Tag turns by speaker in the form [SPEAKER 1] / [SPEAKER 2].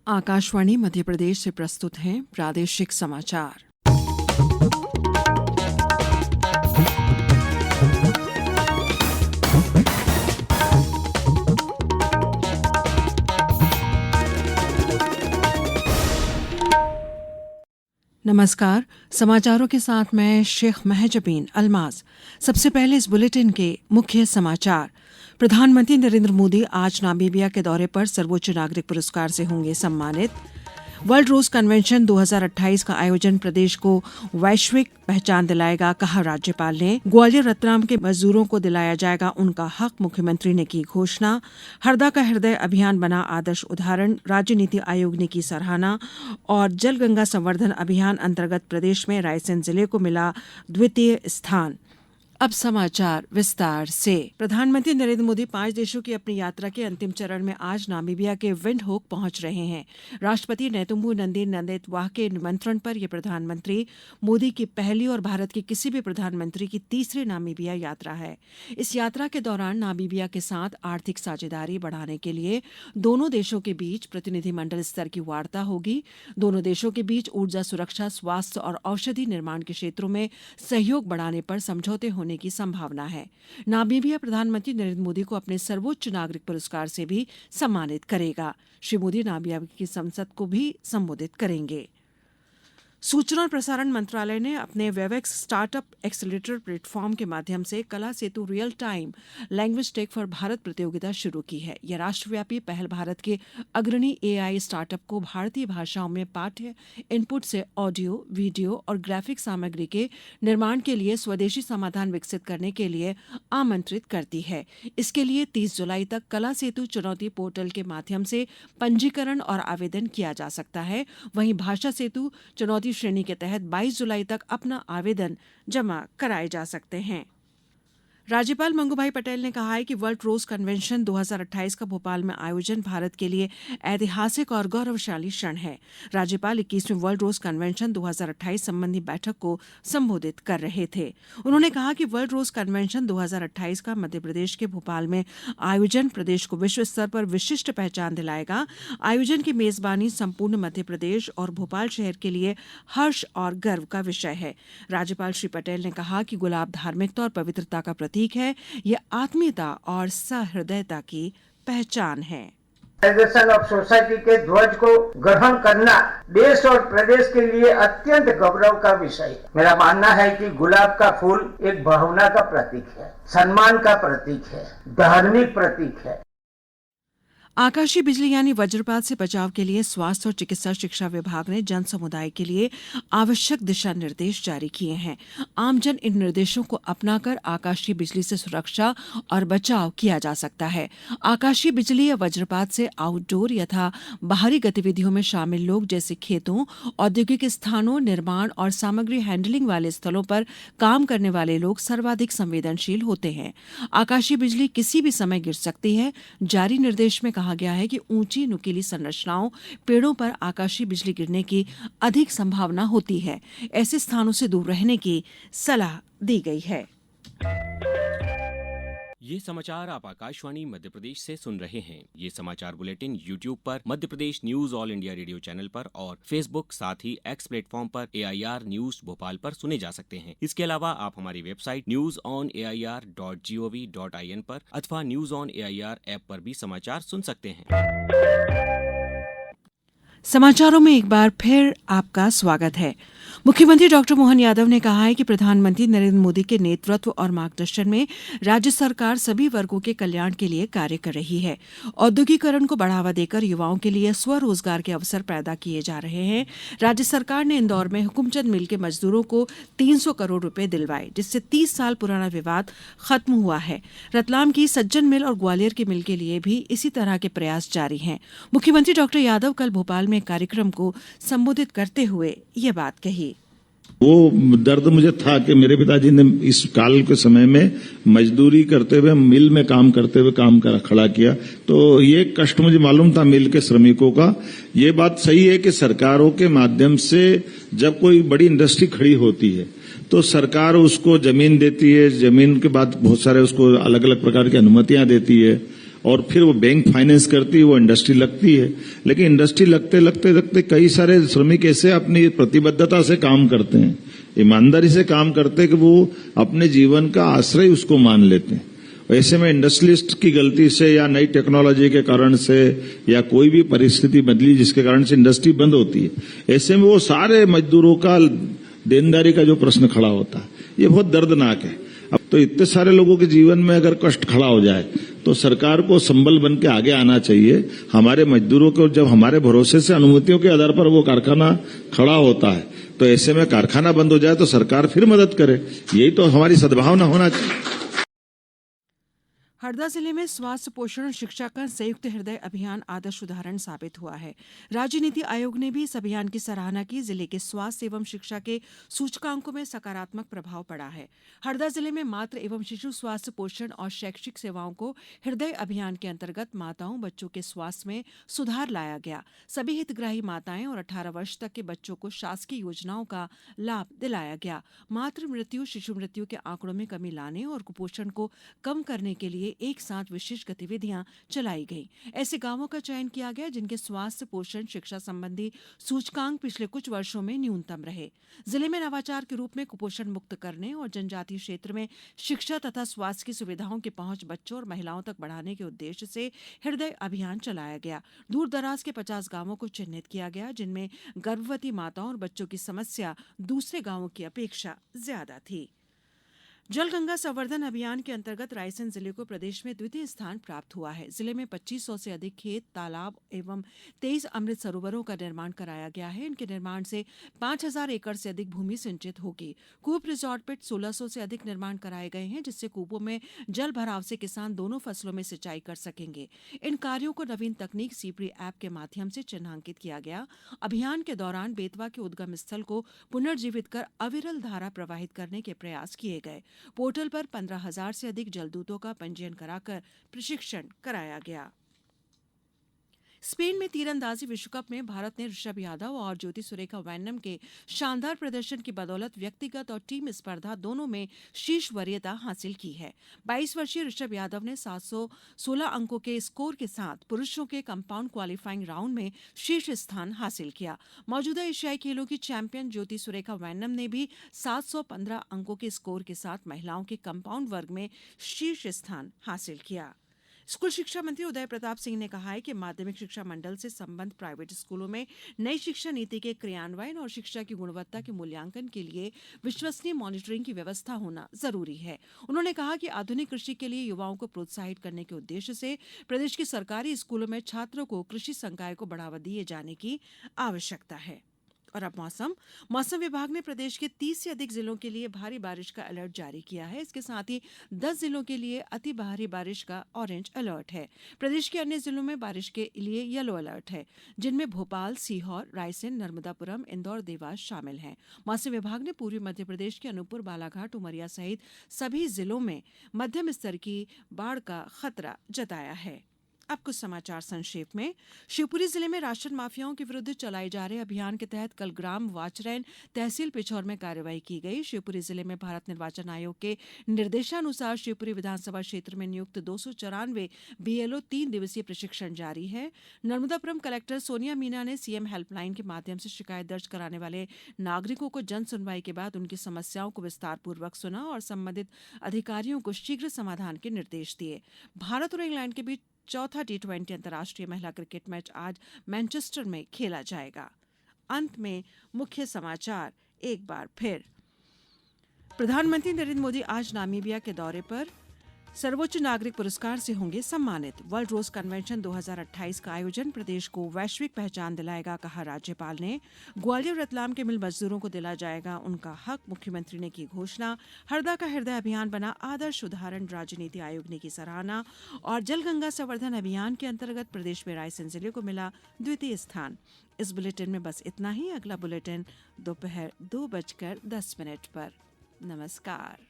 [SPEAKER 1] आकाशवाणी मध्य प्रदेश से प्रस्तुत हैं प्रादेशिक समाचार। नमस्कार, समाचारों के साथ मैं शेख महजबीन अल्माज। सबसे पहले इस बुलेटिन के मुख्य समाचार। प्रधानमंत्री नरेंद्र मोदी आज नामीबिया के दौरे पर सर्वोच्च नागरिक पुरस्कार से होंगे सम्मानित। वर्ल्ड रोज कन्वेंशन 2028 का आयोजन प्रदेश को वैश्विक पहचान दिलाएगा, कहा राज्यपाल ने। ग्वालियर रतलाम के मजदूरों को दिलाया जाएगा उनका हक, मुख्यमंत्री ने की घोषणा। हरदा का हृदय अभियान बना आदर्श उदाहरण, राज्य नीति आयोग ने की सराहना। और जल गंगा संवर्धन अभियान अंतर्गत प्रदेश में रायसेन जिले को मिला द्वितीय स्थान। अब समाचार विस्तार से। प्रधानमंत्री नरेंद्र मोदी 5 देशों की अपनी यात्रा के अंतिम चरण में आज नामीबिया के विंडहोक पहुंच रहे हैं। राष्ट्रपति नेतुम्बू नंदी नंदेतवाह के निमंत्रण पर यह प्रधानमंत्री मोदी की पहली और भारत के किसी भी प्रधानमंत्री की तीसरी नामीबिया यात्रा है। इस यात्रा के दौरान नामीबिया के साथ आर्थिक साझेदारी बढ़ाने के लिए दोनों देशों के बीच प्रतिनिधिमंडल स्तर की वार्ता होगी। दोनों देशों के बीच ऊर्जा सुरक्षा, स्वास्थ्य और औषधि निर्माण के क्षेत्रों में सहयोग बढ़ाने पर समझौते होने की संभावना है। नामीबिया प्रधानमंत्री नरेंद्र मोदी को अपने सर्वोच्च नागरिक पुरस्कार से भी सम्मानित करेगा। श्री मोदी नामीबिया की संसद को भी संबोधित करेंगे। सूचना और प्रसारण मंत्रालय ने अपने वेबएक्स स्टार्टअप एक्सेलेरेटर प्लेटफॉर्म के माध्यम से Kala Setu real time language tech for Bharat प्रतियोगिता शुरू की है। यह राष्ट्रव्यापी पहल भारत के अग्रणी एआई स्टार्टअप को भारतीय भाषाओं में पाठ्य इनपुट से ऑडियो, वीडियो और ग्राफिक सामग्री के निर्माण के लिए स्वदेशी समाधान विकसित करने के लिए आमंत्रित करती है। इसके लिए 30 जुलाई तक कला सेतु चुनौती पोर्टल के माध्यम से पंजीकरण और आवेदन किया जा सकता है। वहीं भाषा सेतु चुनौती श्रेणी के तहत 22 जुलाई तक अपना आवेदन जमा कराए जा सकते हैं। राज्यपाल मंगूभाई पटेल ने कहा है कि वर्ल्ड रोज कन्वेंशन 2028 का भोपाल में आयोजन भारत के लिए ऐतिहासिक और गौरवशाली क्षण है। राज्यपाल 21वें वर्ल्ड रोज कन्वेंशन 2028 संबंधी बैठक को संबोधित कर रहे थे। उन्होंने कहा कि वर्ल्ड रोज कन्वेंशन 2028 का मध्य प्रदेश के भोपाल में आयोजन प्रदेश को विश्व स्तर पर विशिष्ट पहचान दिलाएगा। आयोजन की मेजबानी संपूर्ण मध्य प्रदेश और भोपाल शहर के लिए हर्ष और गर्व का विषय है। राज्यपाल श्री पटेल ने कहा कि गुलाब धार्मिकता और पवित्रता का प्रतीक है। यह आत्मीयता और सहृदयता की पहचान है।
[SPEAKER 2] फेडरेशन ऑफ सोसाइटी के ध्वज को ग्रहण करना देश और प्रदेश के लिए अत्यंत गौरव का विषय है। मेरा मानना है कि गुलाब का फूल एक भावना का प्रतीक है, सम्मान का प्रतीक है, धार्मिक प्रतीक है।
[SPEAKER 1] आकाशीय बिजली यानी वज्रपात से बचाव के लिए स्वास्थ्य और चिकित्सा शिक्षा विभाग ने जन समुदाय के लिए आवश्यक दिशा निर्देश जारी किए हैं। आमजन इन निर्देशों को अपनाकर आकाशीय बिजली से सुरक्षा और बचाव किया जा सकता है। आकाशीय बिजली या वज्रपात से आउटडोर यथा बाहरी गतिविधियों में शामिल लोग जैसे खेतों, औद्योगिक स्थानों, निर्माण और सामग्री हैंडलिंग वाले स्थलों पर काम करने वाले लोग सर्वाधिक संवेदनशील होते हैं। आकाशीय बिजली किसी भी समय गिर सकती है। जारी निर्देश में कहा गया है कि ऊंची नुकीली संरचनाओं, पेड़ों पर आकाशीय बिजली गिरने की अधिक संभावना होती है। ऐसे स्थानों से दूर रहने की सलाह दी गई है।
[SPEAKER 3] ये समाचार आप आकाशवाणी मध्य प्रदेश से सुन रहे हैं। ये समाचार बुलेटिन YouTube पर Madhya Pradesh news all India radio channel पर और Facebook साथ ही X प्लेटफॉर्म पर AIR न्यूज भोपाल पर सुने जा सकते हैं। इसके अलावा आप हमारी वेबसाइट newsonair.gov.in पर अथवा न्यूज ऑन AIR ऐप पर भी समाचार सुन सकते हैं।
[SPEAKER 1] समाचारों में एक बार फिर आपका स्वागत है। मुख्यमंत्री डॉक्टर मोहन यादव ने कहा है कि प्रधानमंत्री नरेंद्र मोदी के नेतृत्व और मार्गदर्शन में राज्य सरकार सभी वर्गों के कल्याण के लिए कार्य कर रही है। औद्योगिकरण को बढ़ावा देकर युवाओं के लिए स्वरोजगार के अवसर पैदा किए जा रहे हैं। राज्य सरकार ने इंदौर में हुकुमचंद मिल के मजदूरों को 300 करोड़ रुपए दिलवाए, जिससे 30 साल पुराना विवाद खत्म हुआ है। रतलाम की सज्जन मिल और ग्वालियर की मिल के लिए भी इसी तरह के प्रयास जारी हैं। मुख्यमंत्री डॉक्टर यादव कल भोपाल में कार्यक्रम को संबोधित करते हुए ये बात कही।
[SPEAKER 4] वो दर्द मुझे था कि मेरे पिताजी ने इस काल के समय में मजदूरी करते हुए, मिल में काम करते हुए काम खड़ा किया, तो ये कष्ट मुझे मालूम था मिल के श्रमिकों का। ये बात सही है कि सरकारों के माध्यम से जब कोई बड़ी इंडस्ट्री खड़ी होती है तो सरकार उसको जमीन देती है, जमीन के बाद बहुत सारे उसको अलग अलग प्रकार की अनुमतियां देती है और फिर वो बैंक फाइनेंस करती है, वो इंडस्ट्री लगती है। लेकिन इंडस्ट्री लगते लगते लगते कई सारे श्रमिक ऐसे अपनी प्रतिबद्धता से काम करते हैं, ईमानदारी से काम करते हैं कि वो अपने जीवन का आश्रय उसको मान लेते हैं। ऐसे में इंडस्ट्रियलिस्ट की गलती से या नई टेक्नोलॉजी के कारण से या कोई भी परिस्थिति बदली जिसके कारण से इंडस्ट्री बंद होती है, ऐसे में वो सारे मजदूरों का देनदारी का जो प्रश्न खड़ा होता है, ये बहुत दर्दनाक है। अब तो इतने सारे लोगों के जीवन में अगर कष्ट खड़ा हो जाए तो सरकार को संबल बन के आगे आना चाहिए। हमारे मजदूरों को जब हमारे भरोसे से अनुमतियों के आधार पर वो कारखाना खड़ा होता है, तो ऐसे में कारखाना बंद हो जाए तो सरकार फिर मदद करे। यही तो हमारी सद्भावना होना चाहिए।
[SPEAKER 1] हरदा जिले में स्वास्थ्य पोषण और शिक्षा का संयुक्त हृदय अभियान आदर्श उदाहरण साबित हुआ है। राज्य नीति आयोग ने भी इस अभियान की सराहना की। जिले के स्वास्थ्य एवं शिक्षा के सूचकांकों में सकारात्मक प्रभाव पड़ा है। हरदा जिले में मातृ एवं शिशु स्वास्थ्य पोषण और शैक्षिक सेवाओं को हृदय अभियान के अंतर्गत माताओं बच्चों के स्वास्थ्य में सुधार लाया गया। सभी हितग्राही माताएं और 18 वर्ष तक के बच्चों को शासकीय योजनाओं का लाभ दिलाया गया। मातृ मृत्यु शिशु मृत्यु के आंकड़ों में कमी लाने और कुपोषण को कम करने के लिए एक साथ विशेष गतिविधियां चलाई गई। ऐसे गांवों का चयन किया गया जिनके स्वास्थ्य पोषण शिक्षा संबंधी सूचकांक पिछले कुछ वर्षों में न्यूनतम रहे। जिले में नवाचार के रूप में कुपोषण मुक्त करने और जनजातीय क्षेत्र में शिक्षा तथा स्वास्थ्य की सुविधाओं की पहुंच बच्चों और महिलाओं तक बढ़ाने के उद्देश्य से हृदय अभियान चलाया गया। दूर दराज के 50 गांवों को चिन्हित किया गया जिनमें गर्भवती माताओं और बच्चों की समस्या दूसरे गांवों की अपेक्षा ज्यादा थी। जल गंगा संवर्धन अभियान के अंतर्गत रायसेन जिले को प्रदेश में द्वितीय स्थान प्राप्त हुआ है। जिले में 2500 से अधिक खेत, तालाब एवं 23 अमृत सरोवरों का निर्माण कराया गया है। इनके निर्माण से 5000 एकड़ से अधिक भूमि सिंचित होगी। कूप रिजॉर्ट पिट 1600 से अधिक निर्माण कराए गए हैं जिससे कूपों में जल भराव से किसान दोनों फसलों में सिंचाई कर सकेंगे। इन कार्यों को नवीन तकनीक सीपरी ऐप के माध्यम से चिन्हांकित किया गया। अभियान के दौरान बेतवा के उद्गम स्थल को पुनर्जीवित कर अविरल धारा प्रवाहित करने के प्रयास किए गए। पोर्टल पर 15,000 से अधिक जलदूतों का पंजीयन कराकर प्रशिक्षण कराया गया। स्पेन में तीरंदाजी विश्व कप में भारत ने ऋषभ यादव और ज्योति सुरेखा वेन्नम के शानदार प्रदर्शन की बदौलत व्यक्तिगत और टीम स्पर्धा दोनों में शीर्ष वरीयता हासिल की है। 22 वर्षीय ऋषभ यादव ने 716 अंकों के स्कोर के साथ पुरुषों के कंपाउंड क्वालिफाइंग राउंड में शीर्ष स्थान हासिल किया। मौजूदा एशियाई खेलों की चैंपियन ज्योति सुरेखा वेन्नम ने भी 715 अंकों के स्कोर के साथ महिलाओं के कंपाउंड वर्ग में शीर्ष स्थान हासिल किया। स्कूल शिक्षा मंत्री उदय प्रताप सिंह ने कहा है कि माध्यमिक शिक्षा मंडल से संबद्ध प्राइवेट स्कूलों में नई शिक्षा नीति के क्रियान्वयन और शिक्षा की गुणवत्ता के मूल्यांकन के लिए विश्वसनीय मॉनिटरिंग की व्यवस्था होना जरूरी है। उन्होंने कहा कि आधुनिक कृषि के लिए युवाओं को प्रोत्साहित करने के उद्देश्य से प्रदेश के सरकारी स्कूलों में छात्रों को कृषि संकाय को बढ़ावा दिए जाने की आवश्यकता है। और अब मौसम विभाग ने प्रदेश के 30 से अधिक जिलों के लिए भारी बारिश का अलर्ट जारी किया है। इसके साथ ही 10 जिलों के लिए अति भारी बारिश का ऑरेंज अलर्ट है। प्रदेश के अन्य जिलों में बारिश के लिए येलो अलर्ट है, जिनमें भोपाल, सीहोर, रायसेन, नर्मदापुरम, इंदौर, देवास शामिल हैं। मौसम विभाग ने पूर्वी मध्य प्रदेश के अनूपपुर, बालाघाट, उमरिया सहित सभी जिलों में मध्यम स्तर की बाढ़ का खतरा जताया है। अब कुछ समाचार संक्षेप में। शिवपुरी जिले में राशन माफियाओं के विरुद्ध चलाए जा रहे अभियान के तहत कल ग्राम वाचरैन तहसील पिछौर में कार्रवाई की गई। शिवपुरी जिले में भारत निर्वाचन आयोग के निर्देशानुसार शिवपुरी विधानसभा क्षेत्र में नियुक्त 294 बीएलओ 3 दिवसीय प्रशिक्षण जारी है। नर्मदापुरम कलेक्टर सोनिया मीना ने सीएम हेल्पलाइन के माध्यम से शिकायत दर्ज कराने वाले नागरिकों को जन सुनवाई के बाद उनकी समस्याओं को विस्तार पूर्वक सुना और संबंधित अधिकारियों को शीघ्र समाधान के निर्देश दिए। भारत और इंग्लैंड के बीच चौथा T20 अंतर्राष्ट्रीय महिला क्रिकेट मैच आज मैनचेस्टर में खेला जाएगा। अंत में मुख्य समाचार एक बार फिर। प्रधानमंत्री नरेंद्र मोदी आज नामीबिया के दौरे पर सर्वोच्च नागरिक पुरस्कार से होंगे सम्मानित। वर्ल्ड रोज कन्वेंशन 2028 का आयोजन प्रदेश को वैश्विक पहचान दिलाएगा, कहा राज्यपाल ने। ग्वालियर रतलाम के मिल मजदूरों को दिला जाएगा उनका हक, मुख्यमंत्री ने की घोषणा। हरदा का हृदय अभियान बना आदर्श उदाहरण, राज्य नीति आयोग ने की सराहना। और जल गंगा संवर्धन अभियान के अंतर्गत प्रदेश में रायसेन जिले को मिला द्वितीय स्थान। इस बुलेटिन में बस इतना ही। अगला बुलेटिन दोपहर 2:10 पर। नमस्कार।